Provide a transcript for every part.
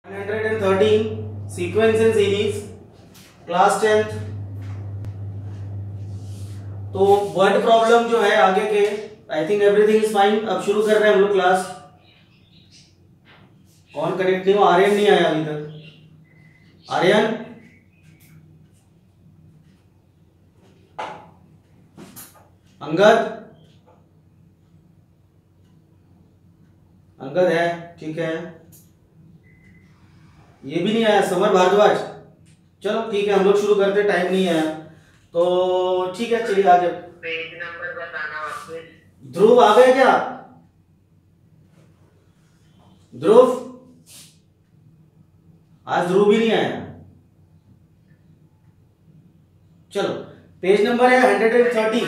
113 sequence and series class 10th। तो word problem जो है आगे के, I think everything is fine. अब शुरू कर रहे हैं हम लोग क्लास। कौन कनेक्ट नहीं हो? आर्यन नहीं आया अभी तक। आर्यन, अंगद, अंगद है, ठीक है। ये भी नहीं आया, समर भारद्वाज। चलो ठीक है, हम लोग शुरू करते, टाइम नहीं आया तो ठीक है, चलिए आगे। पेज नंबर बताना वापस। ध्रुव आ गए क्या? ध्रुव, आज ध्रुव भी नहीं आया। चलो, पेज नंबर है 113,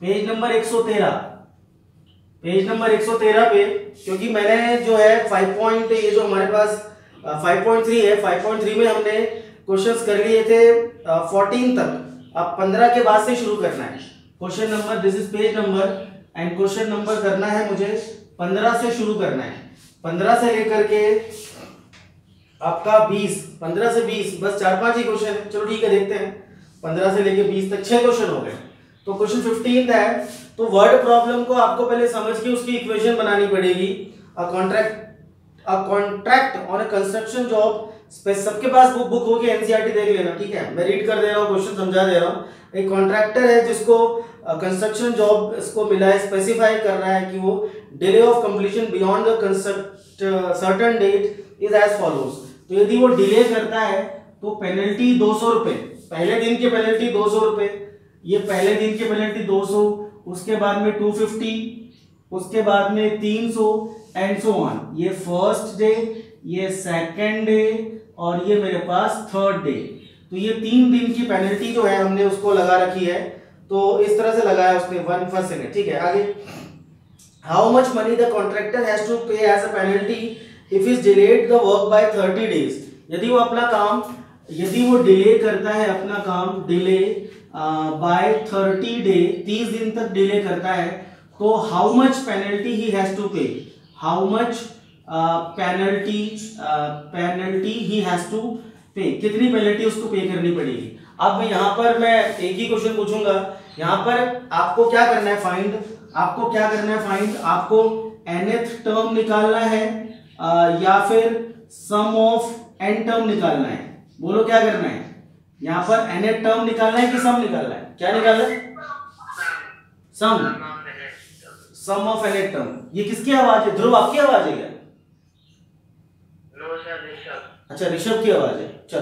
पेज नंबर 113, पेज नंबर 113 पे, क्योंकि मैंने जो है 5 पॉइंट, ये जो हमारे पास 5.3 है, 5.3 में हमने क्वेश्चंस कर लिए थे 14 तक। अब 15 के बाद से शुरू करना है question number. This is page number and question number करना है मुझे 15 से शुरू करना है। 15 से लेकर के आपका 20, 15 से 20, बस 4-5 ही क्वेश्चन है। चलो ठीक है, देखते हैं। 15 से लेकर 20 तक 6 क्वेश्चन हो गए। तो क्वेश्चन 15 है, तो वर्ड प्रॉब्लम को आपको पहले समझ के उसकी इक्वेशन बनानी पड़ेगी। A contract on a construction job. सबके पास बुक होगी, एनसीईआरटी देख लेना, ठीक है। मैं रीड कर दे रहा हूँ, क्वेश्चन समझा दे रहा हूँ। एक कॉन्ट्रैक्टर है जिसको कंस्ट्रक्शन जॉब इसको मिला है, स्पेसिफाई कर रहा है कि वो delay of completion beyond the certain date is as follows. तो यदि वो डिले करता है तो पेनल्टी 200 रुपए, पहले दिन की पेनल्टी 200 रुपए, ये पहले दिन की पेनल्टी 200, उसके बाद में 250, उसके बाद में 300 एंड सो ऑन। ये फर्स्ट डे, ये सेकंड डे और ये मेरे पास थर्ड डे। तो ये 3 दिन की पेनल्टी जो है हमने उसको लगा रखी है। तो इस तरह से लगाया उसने 1 फर्स्ट सेकंड, ठीक है। आगे, how much money the contractor has to pay as a penalty if is delayed the work by 30 days. यदि वो अपना काम, यदि वो डिले करता है अपना काम, डिले बाय 30 डे, 30 दिन तक डिले करता है, तो how much penalty he has to pay, how much penalty he has to pay, कितनी पेनल्टी उसको पे करनी पड़ेगी। अब यहाँ पर मैं एक ही क्वेश्चन पूछूंगा। यहाँ पर आपको क्या करना है, फाइंड, आपको क्या करना है फाइंड, आपको nth टर्म निकालना है या फिर सम ऑफ n टर्म निकालना है। बोलो क्या करना है? यहाँ पर nth टर्म निकालना है कि सम निकालना है? क्या निकालना है? सम ऑफ nth टर्म। ये किसकी आवाज है? ध्रुव, आपकी आवाज है क्या? अच्छा, ऋषभ की आवाज है। चलो,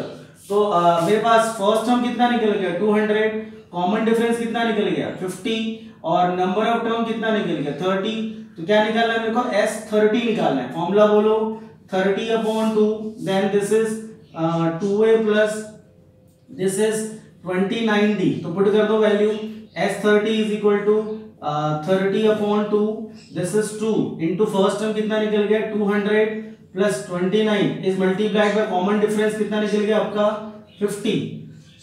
तो मेरे पास फर्स्ट टर्म कितना निकल गया? 200। कॉमन डिफरेंस कितना निकल गया? 50। और नंबर ऑफ टर्म कितना निकल गया? 30। तो क्या निकालना है मेरे को? S30 निकालना है। फॉर्मूला बोलो, 30/2, then this is 2a plus this is 29d। तो पुट कर दो value. S30 is equal to 30/2, this is 2 into first term कितना निकल गया? 200 plus 29 is multiplied by common difference कितना निकल गया आपका? 50।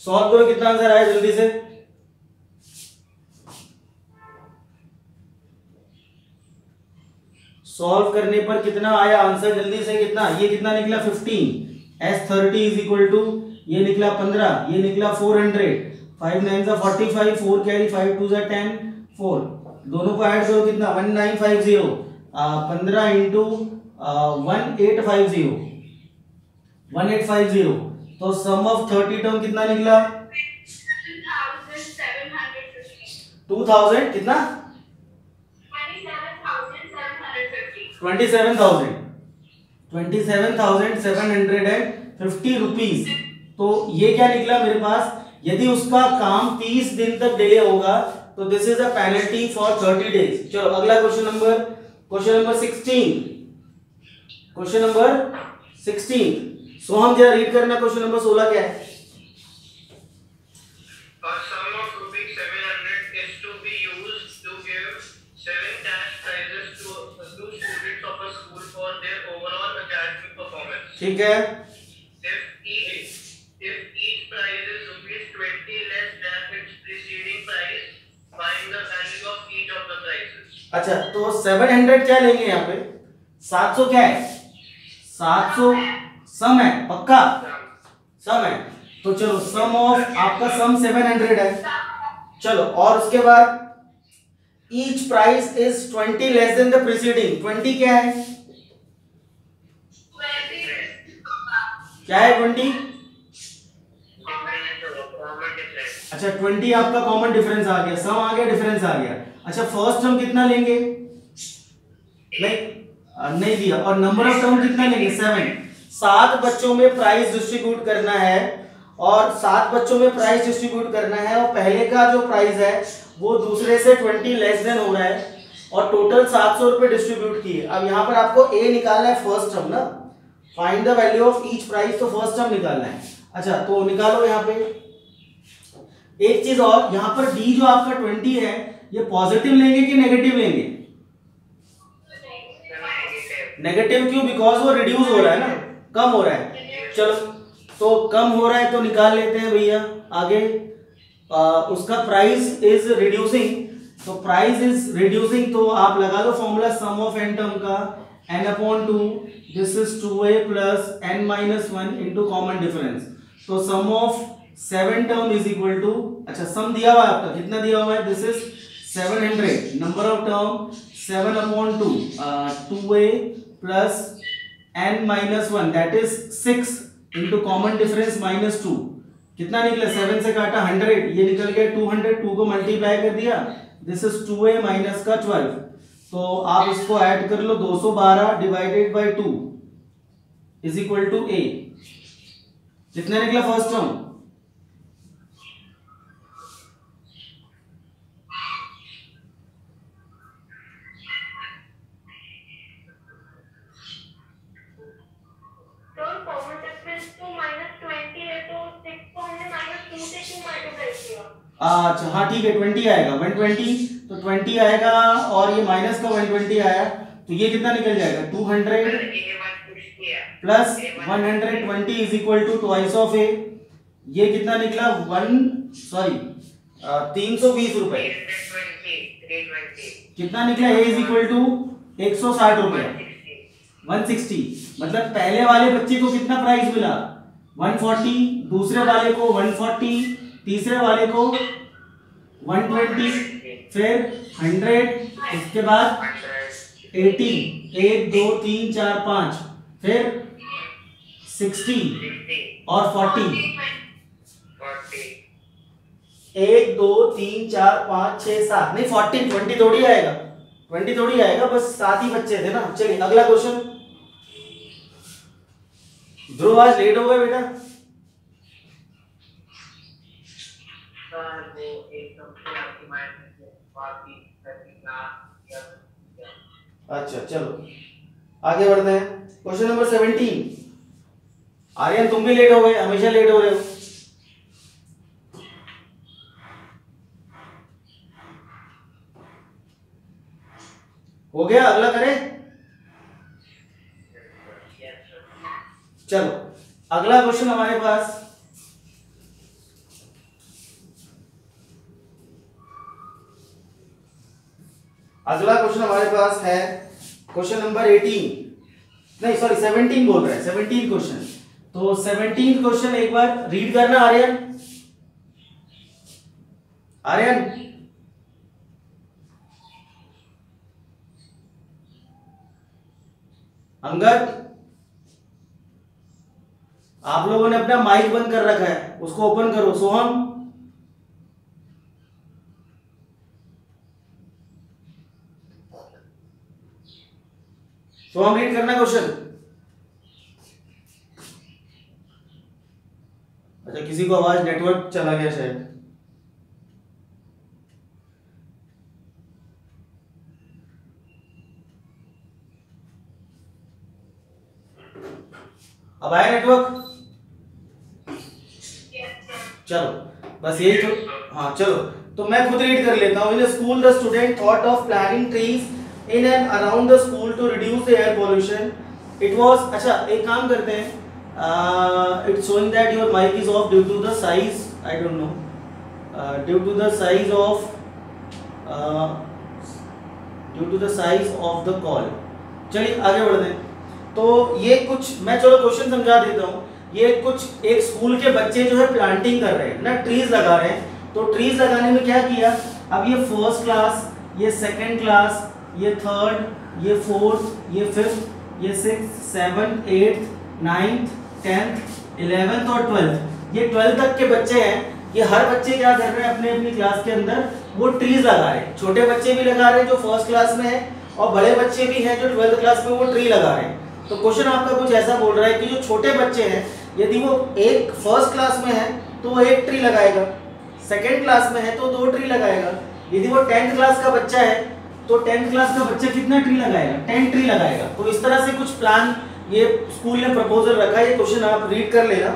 सॉल्व करो, कितना आंसर आया जल्दी से। सॉल्व करने पर कितना आया आंसर जल्दी से? कितना? ये कितना निकला? 15। S30 इज इक्वल टू, ये निकला 15, ये निकला 400। 5 9 जा 45, 4 कैरी, 5 2 जा 10, 4। दोनों को ऐड करो, कितना? 1950। 15 इंटू 1850, 1850। तो सम ऑफ 30 टर्म कितना निकला? 2000 कितना? 27,750 रुपीज। तो ये क्या निकला मेरे पास? यदि उसका काम 30 दिन तक डिले होगा तो this is a penalty for 30 days. चलो अगला क्वेश्चन नंबर 16। Question number 16। सो हम जरा रीड करना। क्वेश्चन नंबर 16 क्या है? A sum of ₹700 is to be used to give 7 cash prizes to students of a school for their overall academic performance. ठीक है। If each prize is ₹20 less than its preceding prize, find the value of each of the prizes. अच्छा, तो 700 क्या लेंगे यहाँ पे? 700 क्या है? 700 सम है पक्का, सम है। तो चलो सम ऑफ आपका सम 700 है। चलो और उसके बाद each price is 20 less than the preceding. 20 क्या है, क्या है 20? अच्छा 20 आपका कॉमन डिफरेंस आ गया, सम आ गया, डिफरेंस आ गया। अच्छा फर्स्ट टर्म कितना लेंगे, नहीं दिया। और नंबर ऑफ टर्म कितना लेंगे, 7। 7 बच्चों में प्राइस डिस्ट्रीब्यूट करना है, और 7 बच्चों में प्राइस डिस्ट्रीब्यूट करना है, और पहले का जो प्राइस है वो दूसरे से 20 लेस देन हो रहा है, और टोटल 700 रुपए डिस्ट्रीब्यूट किए। अब यहाँ पर आपको ए निकालना है फर्स्ट टर्म ना, find the value of each price, तो फर्स्ट टर्म निकालना है। अच्छा तो निकालो यहाँ पे। एक चीज और, यहाँ पर डी जो आपका 20 है ये पॉजिटिव लेंगे कि नेगेटिव लेंगे? नेगेटिव क्यों? बिकॉज वो रिड्यूस हो रहा है ना, कम हो रहा है। चलो तो कम हो रहा है तो निकाल लेते हैं भैया आगे। उसका प्राइस इज रिड्यूसिंग, तो प्राइस इज रिड्यूसिंग, तो आप लगा दो formula sum of n term का, n/2, this is 2a plus n minus 1 into common difference. तो sum of 7 term is equal to, अच्छा सम दिया हुआ है आपका, कितना दिया हुआ है, this is 700, number of term 7/2, 2a plus n minus 1 that is 6 into common difference minus 2, कितना निकला, 7 से काटा 100, ये निकल गया 200, 2 को मल्टीप्लाई कर दिया, दिस इज 2a माइनस का 12, तो आप इसको ऐड कर लो, 212 divided by 2 is equal to a, कितना निकला फर्स्ट टर्म, अच्छा हाँ ठीक है 20 आएगा, 120, तो 20 आएगा, और ये माइनस का 120 आया, तो ये कितना निकल जाएगा 200 plus 120 is equal to twice of a, ये कितना निकला 320 रुपए, कितना निकला ए इज इक्वल टू 160 रुपए, 160, मतलब पहले वाले बच्चे को कितना प्राइस मिला 140, दूसरे वाले को 140, तीसरे वाले को 120, फिर 100, उसके बाद 80, 1 2 3 4 5, फिर 60 और 40, 1 2 3 4 5 6 7, नहीं 40, 20 थोड़ी आएगा, 20 थोड़ी आएगा, बस 7 ही बच्चे थे ना। चलिए अगला क्वेश्चन। ध्रुव आज लेट हो गए बेटा, अच्छा चलो आगे बढ़ते हैं। Question number 17। आर्यन तुम भी लेट हो गए, हमेशा लेट हो रहे हो। हो गया, अगला करें। चलो अगला क्वेश्चन हमारे पास है क्वेश्चन नंबर 18, नहीं सॉरी 17 बोल रहा है, 17 क्वेश्चन। तो 17 क्वेश्चन एक बार रीड करना आर्यन, अंगद, आप लोगों ने अपना माइक बंद कर रखा है, उसको ओपन करो। सोहम, रीड करना क्वेश्चन। अच्छा किसी को आवाज, नेटवर्क चला गया शायद। अब आया नेटवर्क? चलो बस यही तो, हाँ चलो तो मैं खुद रीड कर लेता हूँ। In school the student thought of planting trees in and around the school to reduce the air pollution. It was, अच्छा एक काम करते हैं, it's showing that your mic is off due to the size, I don't know, due to the size of the call. चलिए आगे बढ़ते हैं। तो ये कुछ मैं चलो क्वेश्चन समझा देता हूँ। ये कुछ एक स्कूल के बच्चे जो है प्लांटिंग कर रहे हैं ना, ट्रीज लगा रहे हैं। तो ट्रीज लगाने में क्या किया, अब ये फर्स्ट क्लास, ये सेकंड क्लास, ये थर्ड, ये फोर्थ, ये फिफ्थ, ये six, seventh, eighth, ninth, tenth, 11th और 12th, ये 12th तक के बच्चे हैं। ये हर बच्चे क्या कर रहे हैं अपने अपनी क्लास के अंदर, वो ट्रीज लगा रहे हैं। छोटे बच्चे भी लगा रहे हैं जो फर्स्ट क्लास में है, और बड़े बच्चे भी हैं जो 12th क्लास में वो ट्री लगा रहे हैं। तो क्वेश्चन आपका कुछ ऐसा बोल रहा है कि जो छोटे बच्चे हैं, यदि वो एक फर्स्ट क्लास में है तो वो एक ट्री लगाएगा, सेकेंड क्लास में है तो 2 ट्री लगाएगा। यदि वो 10th क्लास का बच्चा है तो 10th क्लास का बच्चा कितना ट्री लगाएगा, 10 ट्री लगाएगा। तो इस तरह से कुछ प्लान ये स्कूल ने प्रपोजल रखा है। ये क्वेश्चन आप रीड कर लेना।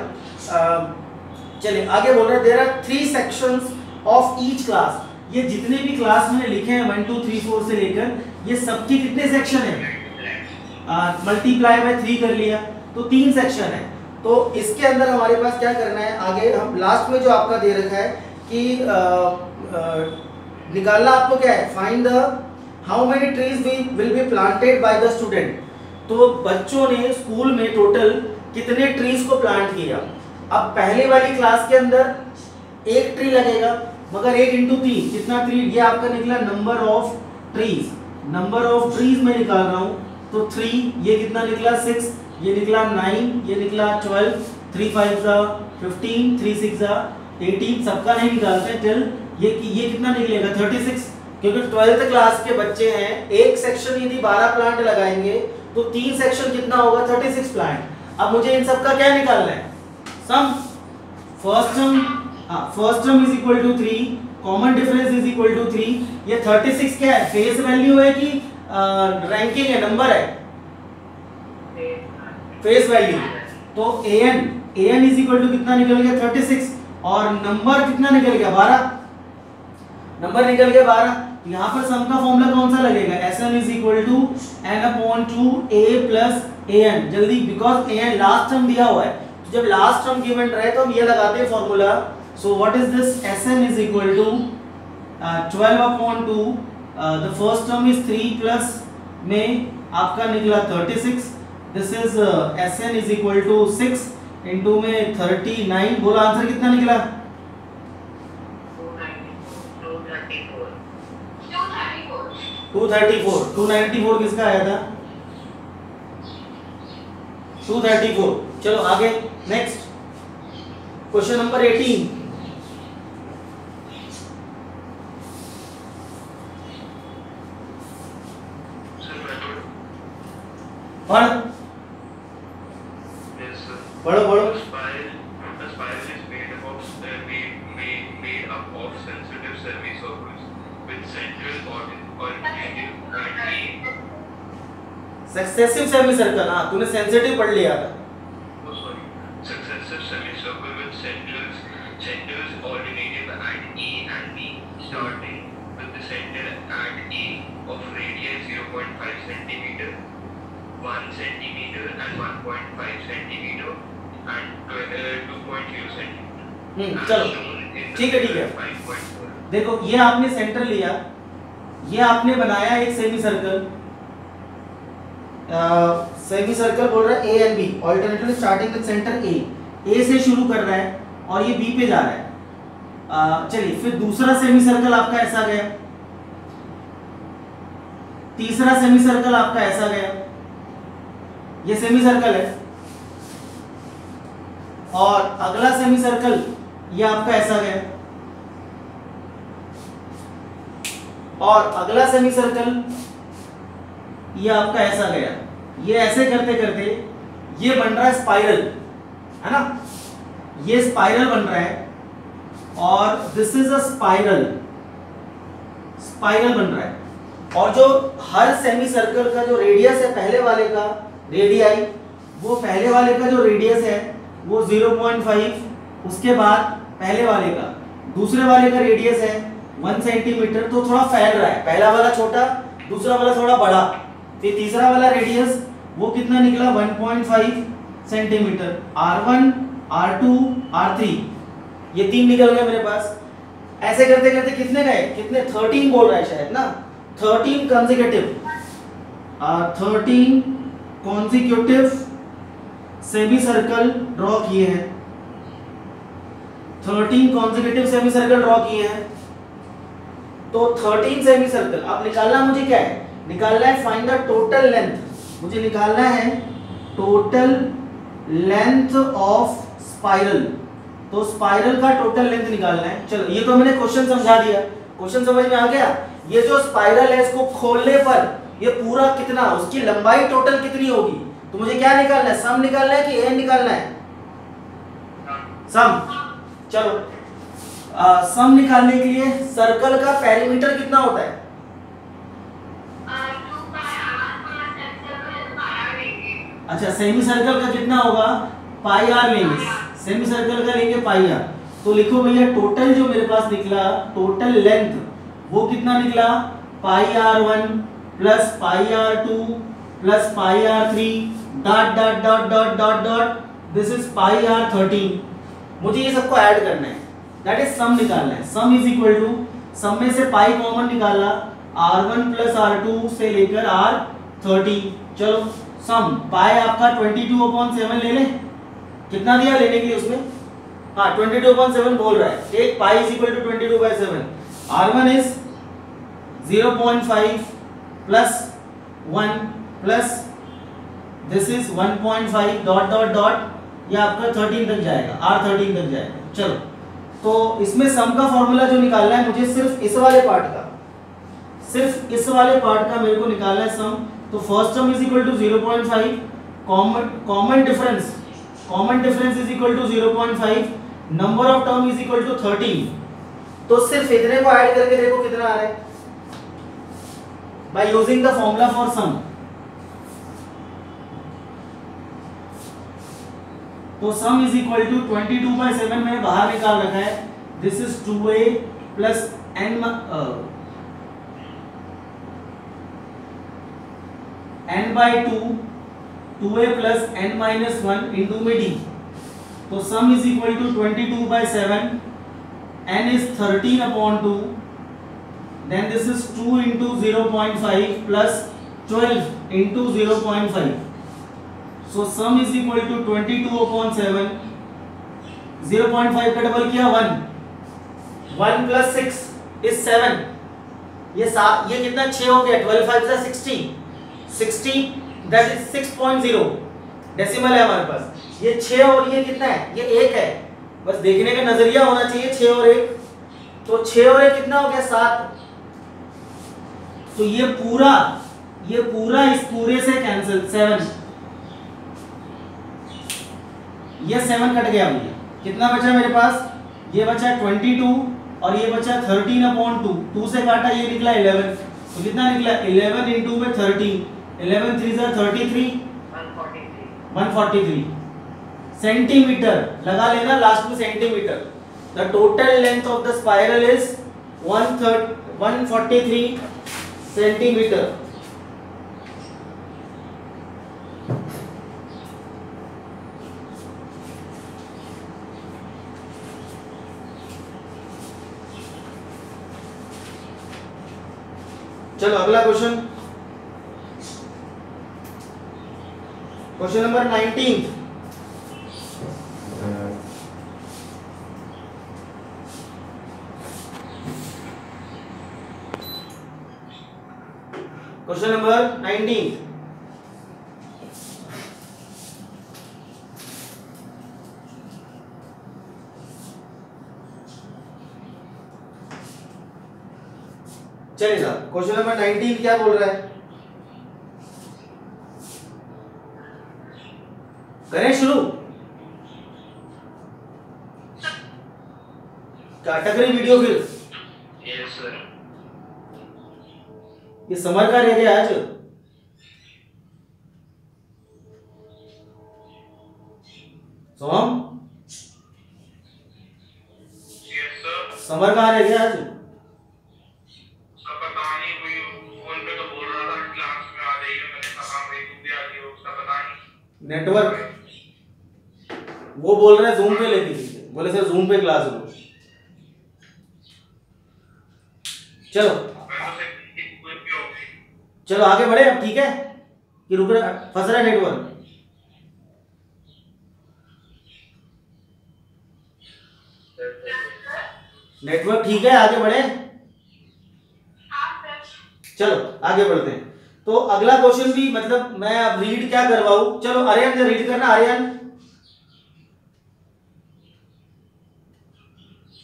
चलिए आगे बोल रहे हैं, there are 3 sections of each class. ये जितने भी क्लास मैंने लिखे हैं 1 2 3 4 से लेकर, ये सबके कितने सेक्शन है, मल्टीप्लाई बाय 3 कर लिया तो 3 सेक्शन है। तो इसके अंदर हमारे पास क्या करना है, आगे हम लास्ट में जो आपका दे रखा है कि निकालना आपको क्या है, find the how many trees will be planted by the student. तो बच्चों ने स्कूल में टोटल कितने ट्रीज को प्लांट किया। अब पहले वाली क्लास के अंदर 1 ट्री लगेगा, मगर 1 × 3 कितना ट्री, ये आपका निकला number of trees. Number of trees मैं निकाल रहा हूँ तो 3, ये कितना निकला 6, ये निकला 9, ये निकला 12, 3 5 15, 3 6 18, सबका नहीं निकालते हैं। चल ये कितना निकलेगा 36, क्योंकि 12th क्लास के बच्चे हैं। एक सेक्शन यदि 12 प्लांट लगाएंगे तो 3 सेक्शन कितना होगा 36 प्लांट। अब मुझे इन सबका क्या निकालना है, sum. First term is equal to 3, common difference is equal to 3। ये 36 क्या है, फेस वैल्यू है कि रैंकिंग है, नंबर है, फेस वैल्यू। तो an इज इक्वल टू कितना निकल गया 36, और नंबर कितना निकल गया 12, नंबर निकल गया 12। यहाँ पर सम का फॉर्मूला कौन सा लगेगा, Sn is equal to n/2 a plus an। जल्दी, बिकॉज an लास्ट टर्म दिया हुआ है, तो जब लास्ट टर्म गिवन रहे तो हम ये लगाते हैं formula. So what is this, Sn is equal to 12/2, the first term is 3 plus में आपका निकला 36, this is Sn is equal to 6 into में 39। बोलो आंसर कितना निकला, 234। 294 किसका आया था, 234। चलो आगे नेक्स्ट क्वेश्चन नंबर 18। पढ़ो पढ़ो। A spiral is made up of sensitive semicircles with central originating at E. Successive semicircle, हाँ तूने सेंसिटिव पढ़ लिया था। Oh sorry. Successive semicircle with centers originating at E and B, starting with the center at E of radius 0.5 centimeter, 1 centimeter and 1.5 centimeter and 2.0 centimeter. चलो ठीक है। 5.4. देखो ये आपने सेंटर लिया, ये आपने बनाया एक सेमी सर्कल। सेमी सर्कल बोल रहा है A and B, alternatively starting with centre A से शुरू कर रहा है और ये बी पे जा रहा है। चलिए फिर दूसरा सेमी सर्कल आपका ऐसा गया, तीसरा सेमी सर्कल आपका ऐसा गया, ये सेमी सर्कल है, और अगला सेमी सर्कल ये आपका ऐसा गया, और अगला सेमी सर्कल ये आपका ऐसा गया। ये ऐसे करते करते ये बन रहा है स्पाइरल, है ना, ये स्पाइरल बन रहा है, और दिस इज अ स्पाइरल बन रहा है। और जो हर सेमी सर्कल का जो रेडियस है पहले वाले का रेडियाई, वो पहले वाले का जो रेडियस है वो 0.5, उसके बाद पहले वाले का दूसरे वाले का रेडियस है 1 सेंटीमीटर, तो थोड़ा फैल रहा है, पहला वाला छोटा दूसरा वाला थोड़ा बड़ा। फिर तीसरा वाला रेडियस वो कितना निकला 1.5 सेंटीमीटर, R1 R2 R3, ये 3 निकल गए मेरे पास। ऐसे करते करते कितने गए, कितने 13 बोल रहा है शायद ना, 13 consecutive 13 consecutive semi circle draw किए हैं, 13 कॉन्जिक्यूटिव सेमी सर्कल ड्रॉ किए हैं। तो 13 सेमी सर्कल अब निकालना मुझे क्या है, निकालना है फाइंड द टोटल लेंथ, मुझे निकालना है टोटल लेंथ ऑफ स्पाइरल। तो स्पाइरल का टोटल लेंथ निकालना है। चलो ये तो मैंने क्वेश्चन समझा दिया, क्वेश्चन समझ में आ गया। ये जो स्पाइरल है इसको खोलने पर ये पूरा कितना, उसकी लंबाई टोटल कितनी होगी, तो मुझे क्या निकालना है, सम निकालना है कि एन निकालना है, सम। चलो सम निकालने के लिए सर्कल का पेरीमीटर कितना होता है, अच्छा सेमी सर्कल का कितना होगा, पाई आर लेंगे, सेमी सर्कल का लेंगे पाई आर। तो लिखो भैया टोटल जो मेरे पास निकला टोटल लेंथ वो कितना निकला, pi r 1 plus pi r 2 plus pi r 3 dot dot dot dot dot dot, this is pi r 13। मुझे ये सबको ऐड करना है, दैट इज सम निकालना है। सम इज इक्वल टू, सम में से पाई कॉमन निकाला, r1 प्लस r2 से लेकर r13। चलो सम पाई आपका 22/7 ले लें, कितना दिया लेने के लिए उसमें, हाँ 22/7 बोल रहा है, take pi is equal to 22/7। r1 is 0.5 plus 1 plus this is 1.5 dot dot dot, ये आपका 13 तक जाएगा, r13 तक जाएगा। चलो तो इसमें सम का फॉर्मूला जो निकालना है मुझे सिर्फ इस वाले पार्ट का, सिर्फ इस वाले पार्ट का मेरे को निकालना है सम। तो first term is equal to 0.5, common difference is equal to 0.5, number of term is equal to 13। तो सिर्फ इतने को ऐड करके देखो कितना आ रहा है by using the formula for sum. तो सम इज इक्वल टू 22/7 मैंने बाहर निकाल रखा है, this is 2a plus n by 2, 2a plus n minus 1 into में d। तो sum is equal to 22/7, n is 13/2, then this is 2 into 0.5 plus 12 into 0.5। So sum is equal to 22/7, 0.5 का double किया 1, 1 plus 6 is 7, ये कितना 6 हो गया, 12 5 is 60, 60 that is 6.0 decimal है हमारे पास। ये 6 और ये कितना है, ये 1 है, बस देखने का नजरिया होना चाहिए। 6 और 1, तो 6 और 1 कितना हो गया 7। तो ये पूरा इस पूरे से कैंसिल, 7, ये 7 कट गया भैया, कितना बचा मेरे पास, ये बचा 22 और ये बचा 13/2, 2 से काटा ये निकला 11। तो कितना निकला 11 into में 13, 11 3 is 33, 143 सेंटीमीटर लगा लेना लास्ट में centimetre. The total length of the spiral is 143 centimetre. चलो अगला question, question number 19। Question number 19, चलिए साहब क्वेश्चन नंबर 19 क्या बोल रहा है, करें शुरू, क्या अटक रही वीडियो फिर? Yes sir. ये समर का रह गया आज, सोम यस सर। समर कहाँ रह गया आज? नेटवर्क वो बोल रहे हैं जूम पे लेके लीजिए, बोले सर जूम पे क्लास लो। चलो चलो आगे बढ़े अब, ठीक है कि रुक रहा, फंस रहा है नेटवर्क? नेटवर्क ठीक है, आगे बढ़े? चलो आगे बढ़ते हैं। तो अगला क्वेश्चन भी मतलब मैं अब रीड क्या करवाऊं, चलो आर्यन ने रीड करना। Aryan,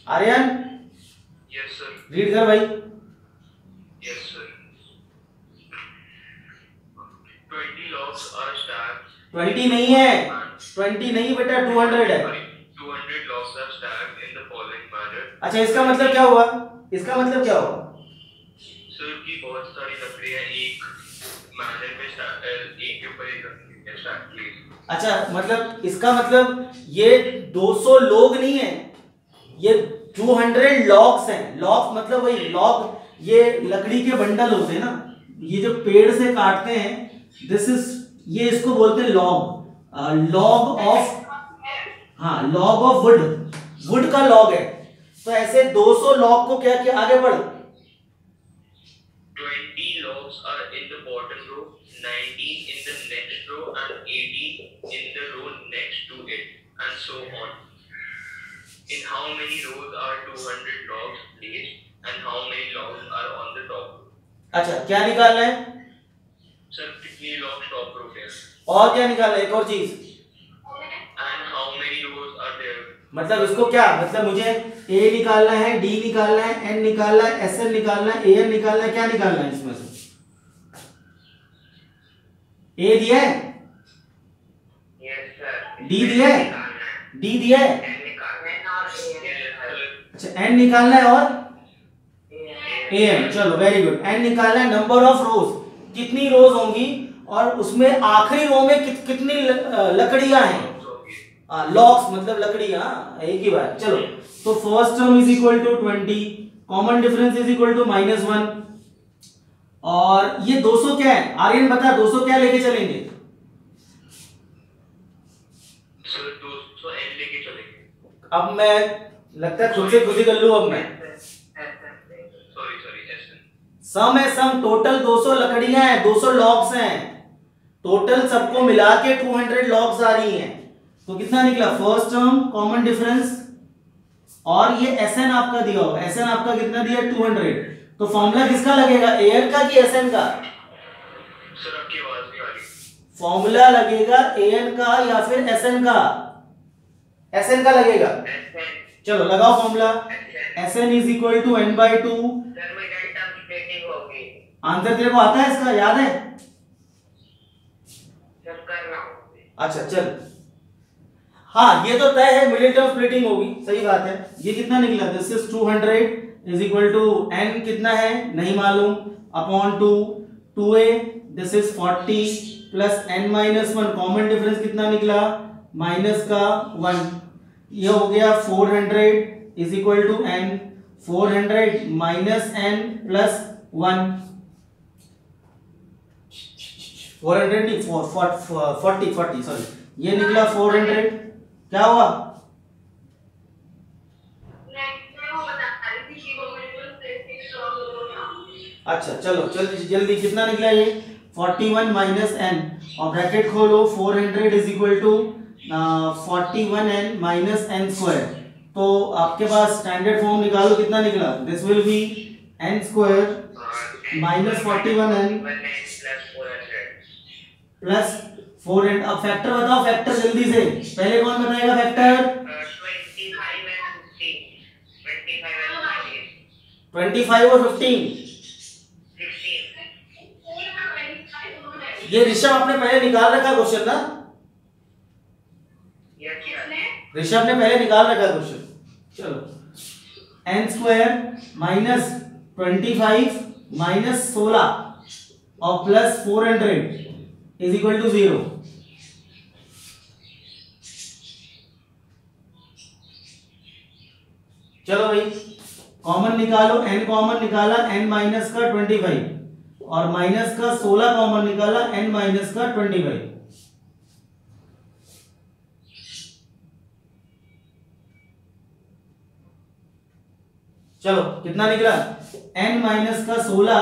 Aryan yes sir. Read कर भाई। Yes sir. 20 logs are stacked. 20 नहीं है, 20 नहीं बेटा, 200 है। 200 logs are stacked in the following manner. अच्छा, इसका मतलब क्या हुआ? इसका मतलब क्या हुआ? सर की बहुत सारी लकड़ियां एक मैनर में एक के ऊपर एक रखी है स्टैक की। अच्छा, मतलब इसका मतलब ये 200 लोग नहीं है, ये 200 लॉग्स हैं। लॉग मतलब वही लॉग, ये लकड़ी के बंडल होते हैं ना, ये जो पेड़ से काटते हैं, दिस इज, ये इसको बोलते हैं लॉग। लॉग ऑफ, हाँ लॉग ऑफ वुड, वुड का लॉग है। तो ऐसे 200 लॉग को क्या किया, आगे बढ़। 20 logs are in the bottom row, 19 in the next row, and 18 in the row next to it, and so on. In how many rows are 200 logs placed, and how many logs are on the top row? अच्छा, क्या निकालना है? Sir कितनी logs top row पे? और क्या निकालना है, एक और चीज। And how many rows are there? मतलब इसको क्या, मतलब मुझे ए निकालना है, डी निकालना है, एन निकालना है, एस एन निकालना है, ए एन निकालना है, क्या निकालना है इसमें से? ए दिया है? Yes sir. डी दिया है? डी दिया है? अच्छा, एन निकालना है और ए एन। चलो वेरी गुड। एन निकालना है, नंबर ऑफ रोज, कितनी रोज होंगी, और उसमें आखिरी रो में कितनी लकड़ियां हैं। लॉक्स मतलब लकड़ियां, एक ही बात। चलो, तो first term is equal to 20, common difference is equal to -1, और ये 200 क्या है? आर्यन बता, 200 क्या लेके चलेंगे? सर 200 n लेके चलेंगे। अब मैं लगता है खुद से खुद ही कर लूं अब मैं। Sorry S. सम है, सम टोटल 200 लकड़ियां हैं, 200 लॉग्स हैं, टोटल सबको मिला के 200 लॉग्स आ रही हैं। तो कितना निकला? फर्स्ट टर्म कॉमन डिफरेंस, और ये एसएन आपका दिया होगा, एसएन आपका कितना दिया? 200। तो फॉर्मूला किसका लगेगा, एएन का कि एसएन का? सर आपकी आवाज नहीं आ रही। फॉर्मूला लगेगा एएन का या फिर एसएन का? एसएन का लगेगा। चलो लगाओ formula. SN is equal to n/2। Answer तेरे को आता है इसका, याद है? अच्छा चल, हाँ ये तो तय है, मिडिल टर्म स्प्लिटिंग होगी, सही बात है। ये कितना निकला? This is 200 is equal to n कितना है नहीं मालूम, upon 2, 2a, this is 40 plus n-1, common difference कितना निकला? माइनस का 1। ये हो गया 400 is equal to n, 400 minus n plus 1, 400 नहीं 40 सॉरी, ये निकला 400। क्या हुआ? अच्छा चलो जल्दी कितना निकला ये? 41 माइनस n, और ब्रैकेट खोलो, 400 is equal to 41n minus n square. तो आपके पास स्टैंडर्ड फॉर्म निकालो, कितना निकला? This will be n square minus 41n plus 400। अब फैक्टर बताओ, फैक्टर जल्दी से, पहले कौन बताएगा फैक्टर? 25 और 15। ये ऋषभ आपने पहले निकाल रखा क्वेश्चन ना? ऋषभ ने पहले निकाल रखा क्वेश्चन। चलो, n स्क्वायर माइनस 25 माइनस 16 और प्लस 400 इज इक्वल टू 0। चलो भाई कॉमन निकालो, n कॉमन निकाला, n माइनस का 25 और माइनस का 16 कॉमन निकाला, n माइनस का 25। चलो कितना निकला? n माइनस का 16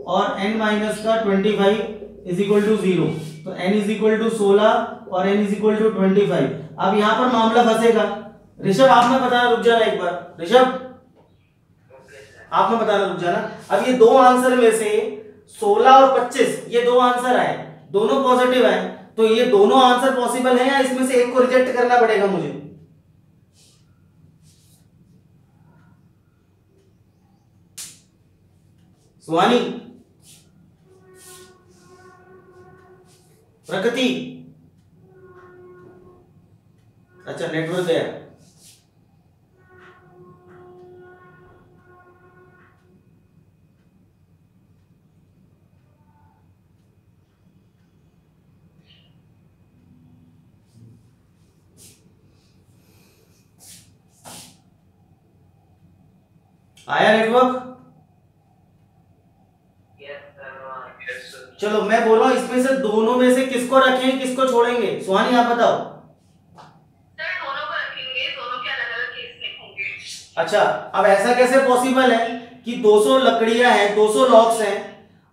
और n माइनस का 25 इज इक्वल टू 0, तो n इज इक्वल टू 16 और n इज इक्वल टू 25। अब यहां पर मामला फंसेगा। ऋषभ आपने बताना, रुक जाना एक बार, ऋषभ आपने बताना, रुक जाना। अब ये दो आंसर में से 16 और 25 ये दो आंसर आए, दोनों पॉजिटिव है, तो ये दोनों आंसर पॉसिबल है या इसमें से एक को रिजेक्ट करना पड़ेगा मुझे? सुहानी, प्रकृति, अच्छा नेटवर्क गया। आया नेटवर्क? चलो मैं बोल रहा हूं इसमें से दोनों में से किसको रखें किसको छोड़ेंगे? सुहानी आप बताओ। सर दोनों को रखेंगे, दोनों के अलग-अलग केस लिखेंगे। अच्छा, अब ऐसा कैसे पॉसिबल है कि 200 लकड़ियां हैं, 200 लॉक्स हैं,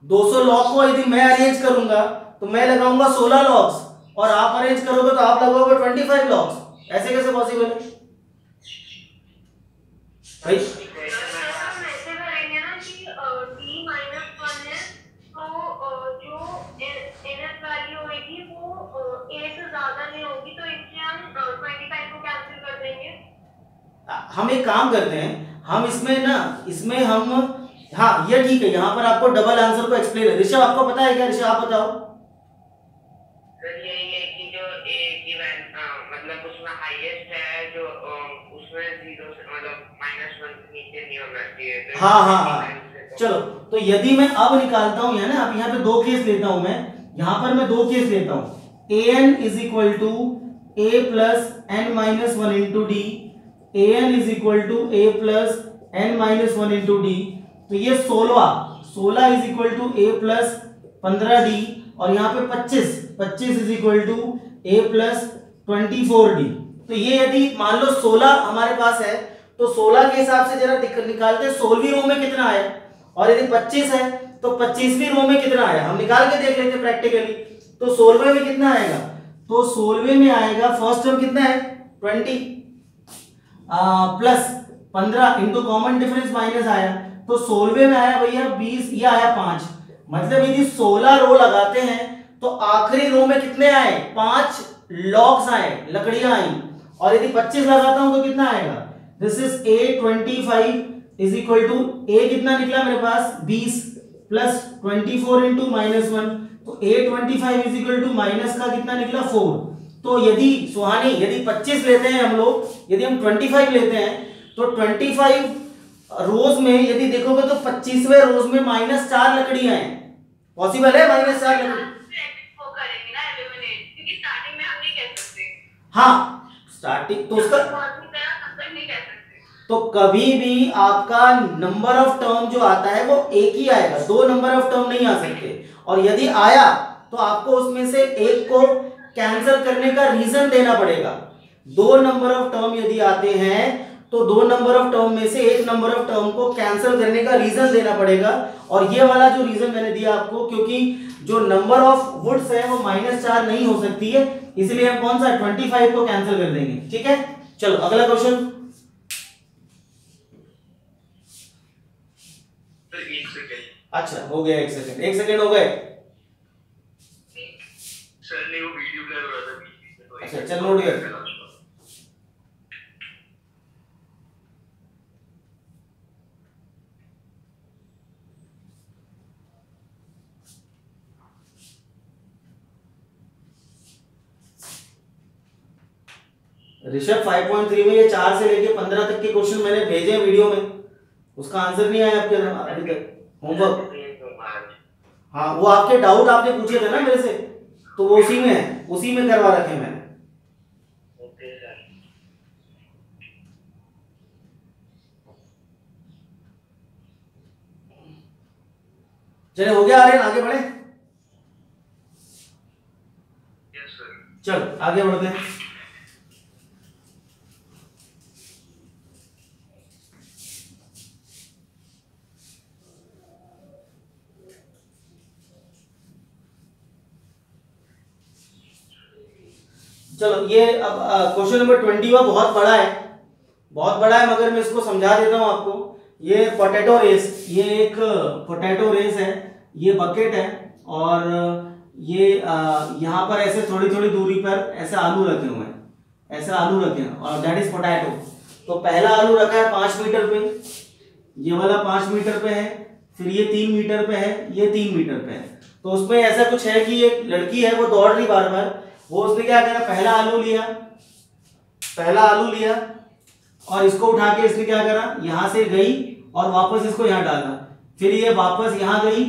200 लॉक को यदि मैं अरेंज करूंगा तो मैं लगाऊंगा 16 लॉक्स और आप अरेंज करोगे तो आप लगाओगे 25 लॉक्स, ऐसे कैसे पॉसिबल है भाई? हम एक काम करते हैं, हम इसमें ना, इसमें हम, हाँ ये ठीक है, यहाँ पर आपको डबल आंसर को एक्सप्लेन है। ऋषभ आपको पता है क्या? ऋषभ आप बताओ। सर यही है कि जो ए की मतलब उसमें हाईएस्ट है, जो उसमें 0 से मतलब -1 से नीचे नहीं होना चाहिए। तो हाँ हाँ हाँ, चलो तो यदि मैं अब निकालता हूँ, है ना, अब यहाँ पे दो केस लेता हूँ मैं, यहाँ पर मैं दो केस लेता हूँ। an is equal to a plus n minus 1 into D, an is equal to a plus n minus 1 into D, तो ये 16 is equal to a plus 15d, और यहाँ पे 25 is equal to a plus 24d। तो ये यदि मान लो 16 हमारे पास है तो 16 के हिसाब से जरा निकालते हैं 16वीं रो में कितना है, और यदि 25 है तो 25वीं रो में कितना आया, हम निकाल के देख लेते हैं प्रैक्टिकली। तो 16वें में कितना आएगा, तो 16वें में आएगा फर्स्ट टर्म कितना है 20 plus 15 into common difference minus आया, तो 16वें में आया भैया 20, ये आया 5। मतलब यदि 16 रो लगाते हैं तो आखिरी रो में कितने आए, 5 लॉग्स आए, लकड़ियां आई, और यदि 25 लगाता हूं तो कितना आएगा, this is a25 is equal to a कितना निकला मेरे पास 20 प्लस 24 इंटू -1, तो a25 is equal to minus का कितना निकला 4। तो यदि सुहानी यदि 25 लेते हैं हम लोग, यदि हम 25 लेते हैं तो 25 रोज में यदि देखोगे तो 25वें रोज में -4 लकड़ियां हैं, पॉसिबल है -4 लकड़ी? वो करेंगे ना एलिमिनेट, क्योंकि स्टार्टिंग में हम नहीं कह सकते। हाँ स्टार्टिंग तो उसका, नहीं कह सकते। तो कभी भी आपका नंबर ऑफ टर्म जो आता है वो एक ही आएगा, दो नंबर ऑफ टर्म नहीं आ सकते, और यदि आया तो आपको उसमें से एक को कैंसिल करने का रीजन देना पड़ेगा। दो नंबर ऑफ टर्म यदि आते हैं तो दो नंबर ऑफ टर्म में से एक नंबर ऑफ टर्म को कैंसिल करने का रीजन देना पड़ेगा, और ये वाला जो रीजन मैंने दिया आपको, क्योंकि जो नंबर ऑफ वुड्स है वो -4 नहीं हो सकती है, इसलिए हम कौन सा 25 को कैंसिल कर देंगे। ठीक है, चलो अगला क्वेश्चन। अच्छा हो गया, एक सेकंड हो गए। सर ने वो वीडियो प्ले हो रहा था। अच्छा चल नोट कर। ऋषभ 5.3 में ये 4 से लेके 15 तक के क्वेश्चन मैंने भेजे हैं वीडियो में, उसका आंसर नहीं आया आपके अभी तक होमवर्क। हाँ वो आपके डाउट आपने पूछे थे ना मेरे से, तो वो उसी में है, उसी में करवा रखे मैंने। चले हो गया आर्यन, आगे बढ़े? चल आगे बढ़ते हैं। चलो ये अब क्वेश्चन नंबर 21 बहुत बड़ा है, बहुत बड़ा है, मगर मैं इसको समझा देता हूँ आपको। ये पोटैटो रेस, ये एक पोटैटो रेस है, ये बकेट है और ये यहाँ पर ऐसे थोड़ी थोड़ी दूरी पर ऐसे आलू रखे हुए हैं, ऐसे आलू रखे हैं और दैट इज पोटैटो। तो पहला आलू रखा है 5 मीटर पे, ये वाला 5 मीटर पे है, फिर ये 3 मीटर पे है, ये 3 मीटर पे है। तो उसमें ऐसा कुछ है कि एक लड़की है वो दौड़ रही बार बार, वो उसने क्या करा, पहला आलू लिया, पहला आलू लिया और इसको उठा के इसने क्या करा, यहां से गई और वापस इसको यहाँ डाला, फिर ये वापस यहाँ गई,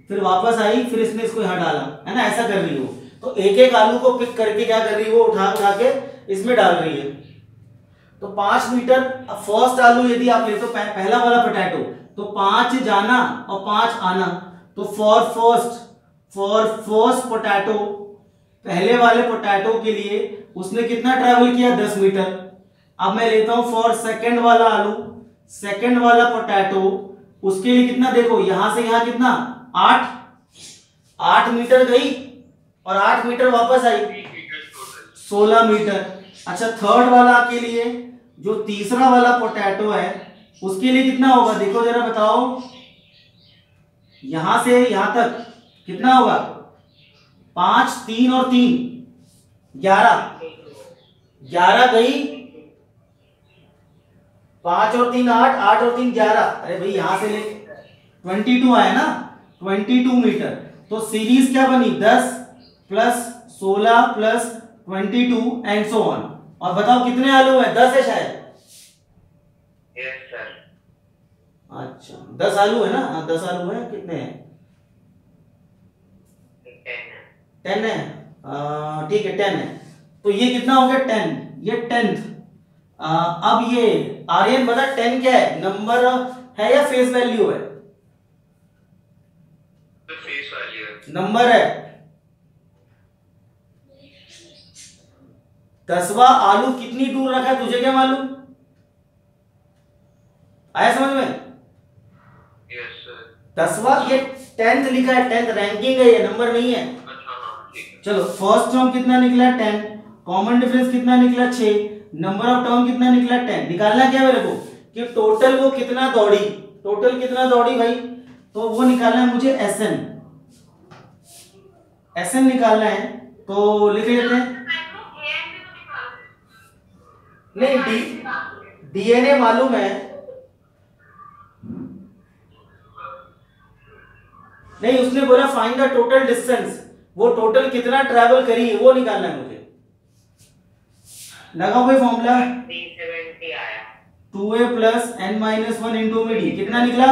फिर वापस आई, फिर इसने इसको यहाँ डाला, है ना, ऐसा कर रही हो। तो एक एक आलू को पिक करके क्या कर रही है, वो उठा उठा के इसमें डाल रही है। तो 5 मीटर, फर्स्ट आलू यदि आप ले तो पहला वाला पोटैटो, तो 5 जाना और 5 आना, तो फॉर फर्स्ट पोटैटो, पहले वाले पोटैटो के लिए उसने कितना ट्रैवल किया, 10 मीटर। अब मैं लेता हूं फॉर सेकंड वाला आलू, सेकंड वाला पोटैटो, उसके लिए कितना, देखो यहां से यहां कितना, 8 मीटर गई और 8 मीटर वापस आई, 16 मीटर। अच्छा, थर्ड वाला के लिए, जो तीसरा वाला पोटैटो है उसके लिए कितना होगा, देखो जरा बताओ, यहां से यहां तक कितना होगा, 5, 3 और 3 11 गई, 5 और 3 8, 8 और 3 11, अरे भाई यहां से ले 22 आया ना, 22 मीटर। तो सीरीज क्या बनी, 10 plus 16 plus 22 and so on. और बताओ कितने आलू है, 10 है शायद। Yes sir. अच्छा 10 आलू है ना, 10 आलू है, कितने हैं, 10 है, ठीक है 10 है। तो ये कितना हो गया, 10, ये 10th। अब ये आर्यन बता 10 क्या है, नंबर है या फेस वैल्यू है, फेस वैल्यू है, नंबर है। 10वां आलू कितनी दूर रखा है तुझे क्या मालूम, आया समझ में। Yes sir. 10वां, ये 10th लिखा है, 10th रैंकिंग है, ये नंबर नहीं है। अच्छा हाँ ठीक है। चलो फर्स्ट टर्म कितना निकला, 10, कॉमन डिफरेंस कितना निकला, 6, नंबर ऑफ टर्म कितना निकला, 10। निकालना क्या मेरे को कि टोटल वो कितना दौड़ी, टोटल कितना दौड़ी भाई, तो वो निकालना है मुझे एसएन निकालना है। तो लिख लेते हैं, नहीं डीएनए मालूम है, नहीं उसने बोला फाइंड द टोटल डिस्टेंस, वो टोटल कितना ट्रैवल करी है वो निकालना है मुझे। लगाओ भाई फॉर्मूला, 370 आया, 2a plus n minus 1 into में डी, कितना निकला,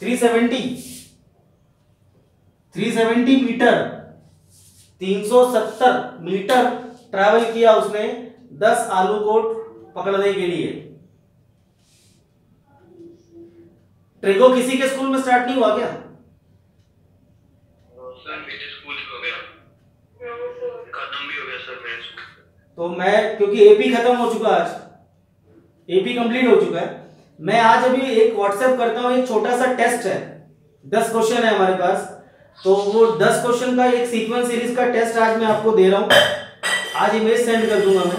370 मीटर, 370 मीटर ट्रैवल किया उसने 10 आलू को पकड़ने के लिए। ट्रिगो किसी के स्कूल में स्टार्ट नहीं हुआ क्या, सर मेरे स्कूल हो गया, खत्म भी हो गया सर मेरे स्कूल। तो मैं, क्योंकि एपी खत्म हो चुका, आज एपी कंप्लीट हो चुका है, मैं आज अभी एक व्हाट्सएप करता हूँ, एक छोटा सा टेस्ट है, 10 क्वेश्चन है हमारे पास, तो वो 10 क्वेश्चन का एक सीक्वेंस सीरीज का टेस्ट आज मैं आपको दे रहा हूँ। आज इमेज सेंड कर दूंगा मैं,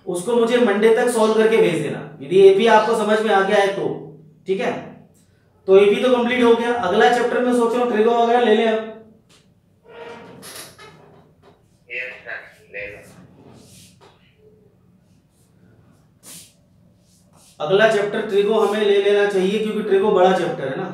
उसको मुझे मंडे तक सॉल्व करके भेज देना, यदि एपी आपको समझ में आ गया है तो, ठीक है। तो एपी तो कंप्लीट हो गया, अगला चैप्टर में सोच रहा हूँ ट्रिगो वगैरह ले लें अब। यस सर ले लो। अगला चैप्टर ट्रिगो हमें ले लेना चाहिए, क्योंकि ट्रिगो बड़ा चैप्टर है ना।